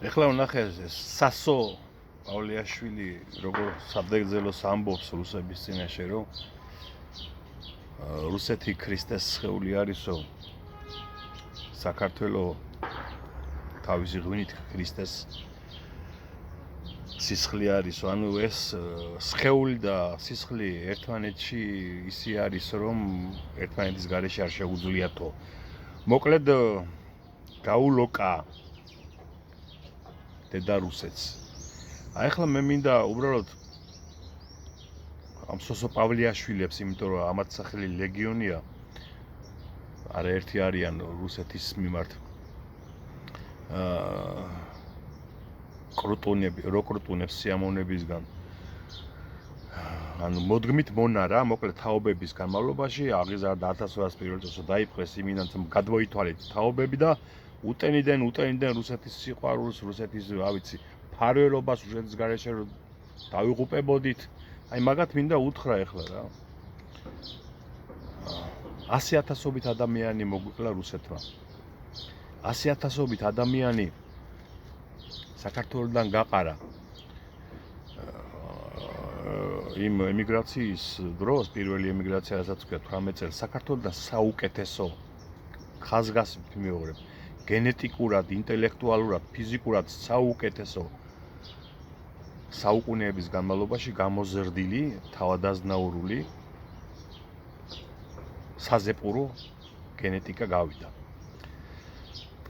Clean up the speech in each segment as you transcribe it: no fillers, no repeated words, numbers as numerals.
ეხლა ვნახე სასო პავლეაშვილი როგორ სადღეგრძელოს ამბობს რუსების წინაშე, რომ რუსეთი ქრისტეს სხეული არისო, საქართველოს თავისი ღვინით ქრისტეს სისხლი არისო, ანუ ეს სხეული და სისხლი ერთმანეთში ისე არის, რომ ერთმანეთის გარეშე არ შეუძლიათო. მოკლედ გაულოკა დედა რუსეთს. ახლა მე მინდა უბრალოდ ამ სოსო პავლეაშვილებს, იმიტომ რომ ამათ სახელი ლეგიონია, არაერთი არიან რუსეთის მიმართ კრუტუნებს სიამოვნებისგან. ანუ მოდგმით მონა რა, მოკლედ თაობების განმავლობაში აღიზარდა 1200 პირველ წელს დაიპყრეს იმინანტ გადმოითვალეთ თაობები და უტენიდან რუსეთის სიყვარულს, რუსეთის, რა ვიცი, ფარველობას, რუსეთის გარეშე დავიღუპებოდით. აი მაგათ მინდა უთხრა ეხლა რა. 100,000-ობით ადამიანი მოგვიყლა რუსეთმა. 100,000-ობით ადამიანი საქართველოსდან გაყარა. იმ ემიგრაციის დროს, პირველი ემიგრაცია, რასაც ვქვია 18 წელს, საქართველოსდან საუკეთესო ხაზგასმით მეუღლე, გენეტიკურად, ინტელექტუალურად, ფიზიკურად საუკეთესო საუკუნეების განმავლობაში გამოზრდილი, თავადაზნაურული საზეპურო გენეტიკა გავიდა.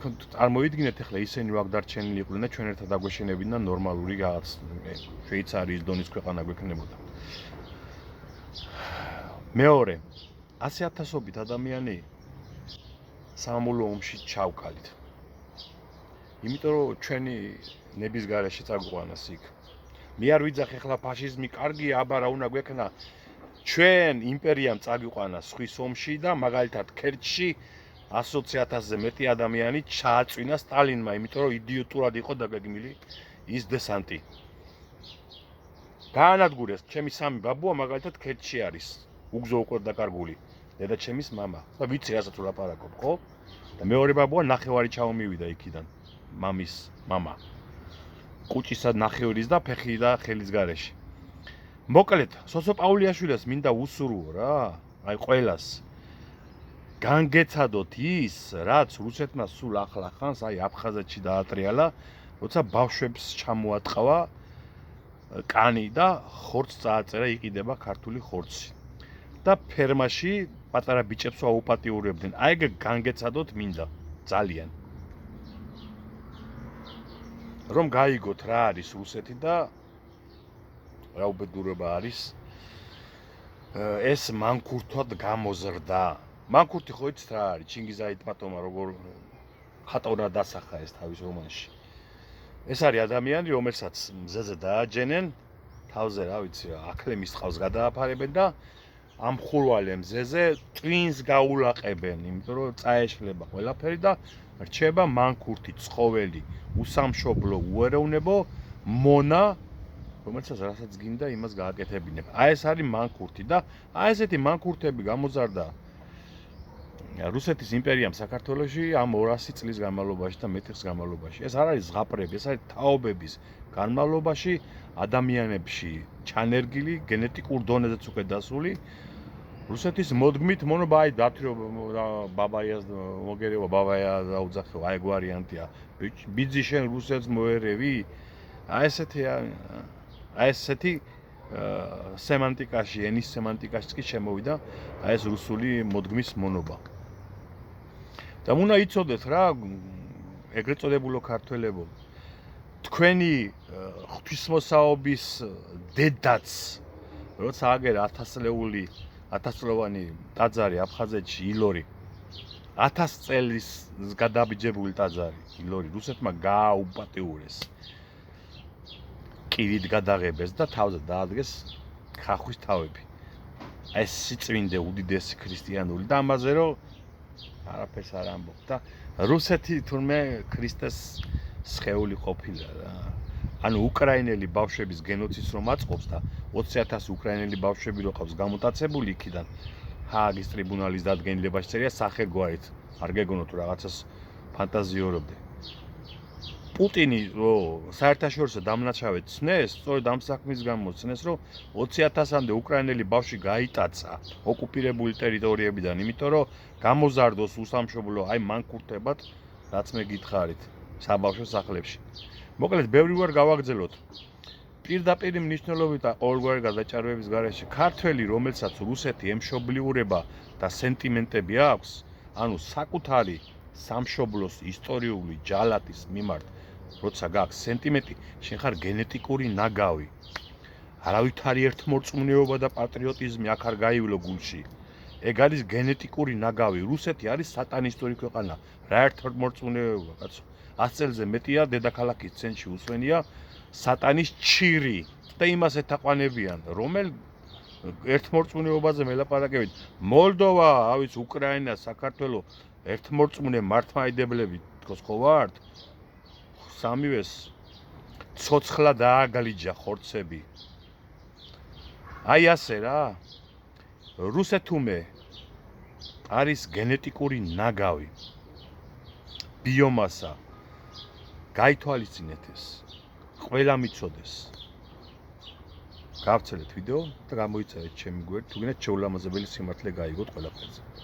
წარმოიდგინეთ ახლა ისინი ვაგ დარჩენილი იყვნენ და ჩვენ ერთად აგვეშენებინა ნორმალური რაღაც შვეიცარიის დონის ქვეყანა გვექნებოდა. მეორე 100,000-ობით ადამიანი სამამულო ომში ჩავკალით. იმიტომ რომ ჩვენი ნების გარეშე წაგვიყვანას იქ. მე არ ვიძახ ახლა ფაშიზმი კარგია, აბა რა უნდა გვექნა. ჩვენ იმპერიამ წაგვიყვანა სხვის ომში და მაგალითად ქერჩში 120,000-ზე მეტი ადამიანი ჩააწვინა სტალინმა, იმიტომ რომ იდიოტურად იყო დაგეგმილი ის დესანტი. გაანადგურეს, ჩემი სამი ბაბუა მაგალითად ქერჩში არის, უგზო უკვე დაკარგული, დედა ჩემის მამა. და ვიცი რასაც ვლაპარაკობ, ხო? და მეორე ბაბუა ნახევარი ჩაომივიდა იქიდან, მამის მამა. კუჭისა ნახევრის და ფეხი და ხელის გარეშე. მოკლედ, სოსო პავლეაშვილს მინდა უსურვო რა, აი ყველას. განგეცადოთ ის, რაც რუსეთმა სულ ახლახანს, აი აფხაზეთში დაატრიალა, როცა ბავშვებს ჩამოატყვა კანი და ხორცს წააწერა, იყიდება ქართული ხორცი. და ფერმაში პატარა ბიჭებს აუპატიურებდნენ. აი ეგ განგეცადოთ მინდა, ძალიან. რომ გაიგოთ რა არის რუსეთი და რა უბედურება არის ეს მანქურთად გამოზრდა. მანქურთი ხო იცით რა არის? ჩინგიზ აიტმატოვმა როგორ ხატოვნად დასახა ეს თავის რომანში. ეს არის ადამიანი, რომელსაც მზეზე დააჯენენ, თავზე რა ვიცი, აკლემის წყალს გადააფარებენ და ამ ხურვალე მზეზე ტვინს გაულაყებენ, იმიტომ რომ წაეშლება ყველაფერი და რჩება მანქურთი, ცხოველი, უსამშობლო, უეროვნებო მონა, რომელსაც რასაც გინდა იმას გააკეთებინებ. აი ეს არის მანქურთი და აი ესეთი მანქურთები გამოზარდა რუსეთის იმპერიამ საქართველოში ამ 200 წლის განმავლობაში და მეტის განმავლობაში. ეს არ არის ზღაპრები, ეს არის თაობების განმავლობაში ადამიანებში ჩანერგილი, გენეტიკურ დონეზეც უკვე დასული. რუსეთის მოდგმით მონობა აი დათრიო ბაბაიას მოგერევა ბაბაია დაუძახო, აი გვარიანტია. ბიძი შენ რუსეთს მოერევი? აი ესეთი სემანტიკაში, ენის სემანტიკაშიც კი შემოვიდა აი ეს რუსული მოდგმის მონობა. და უნდა იცოდეთ რა, ეგრეთ წოდებულო ქართველებო, თქვენი ღვთისმოსაობის დედაც, როცა აგერა 1000-წლოვანი ტაძარი აფხაზეთში, ილორი, 1000 წელს გადაბიჯებული ტაძარი, ილორი, რუსეთმა გააუპატიურეს. კირით გადაღებეს და თავზე დაადგეს ხახვის თავები. ეს სიწმინდე უდიდესი ქრისტიანული და ამაზე რომ არაფერს არ ამბობ და რუსეთი თურმე ქრისტეს სხეული ყოფილა რა. ანუ უკრაინელი ბავშვების გენოციდს რომ აწყობს და 20,000 უკრაინელი ბავშვები რო ყავს გამოტაცებული იქიდან, ჰააგის ტრიბუნალის დადგენილებაში წერია სახელგვარით. არ გეგონოთ რაღაცას ფანტაზიორობდე. პუტინი საერთაშორისო დამნაშავედ ცნეს, სწორედ ამ საქმის გამო ცნეს, რომ 20,000-მდე უკრაინელი ბავშვი გაიტაცა ოკუპირებული ტერიტორიებიდან, იმიტომ რომ გამოზარდოს უსამშობლო აი მანქურთებად, რაც მე გითხარით, საბავშვო სახლებში. მოკლედ, ბევრი ვარ გავაგრძელოთ. პირდაპირ მნიშვნელობით და ყოველგვარი გადაჭარბების გარეშე ქართველი, რომელსაც რუსეთი ემშობლიურება და სენტიმენტები აქვს, ანუ საკუთარი სამშობლოს ისტორიული ჯალათის მიმართ, როცა გაქვს სენტიმენტი, შენ ხარ გენეტიკური ნაგავი. არავითარი ერთმორწმუნეობა და პატრიოტიზმი აქ არ გაივლო გულში. ეგ არის გენეტიკური ნაგავი. რუსეთი არის სატანისტური ქვეყანა. რა ერთმორწმუნეობა, კაცო? 100 წელზე მეტია დედაქალაქის ცენტრში უსვენია სატანის ჩირი და იმას ეთაყვანებიან, რომელ ერთმორწმუნეობაზე მელაპარაკებით. მოლდოვა, ავიც უკრაინა, საქართველო ერთმორწმუნე მართლმადიდებლები თქოს ხო ვართ? სამივეს ცოცხლა დააგლიჯა ხორცები. აი ასე რა. რუსეთუმე არის გენეტიკური ნაგავი. ბიომასა. გაითვალისწინეთ ეს. ყველა მიცოდეს. გავცელეთ ვიდეო და გამოიწერეთ ჩემი გვერდით, თუ გინდათ შეულამაზებელი სიმართლე გაიგოთ ყველაფერზე.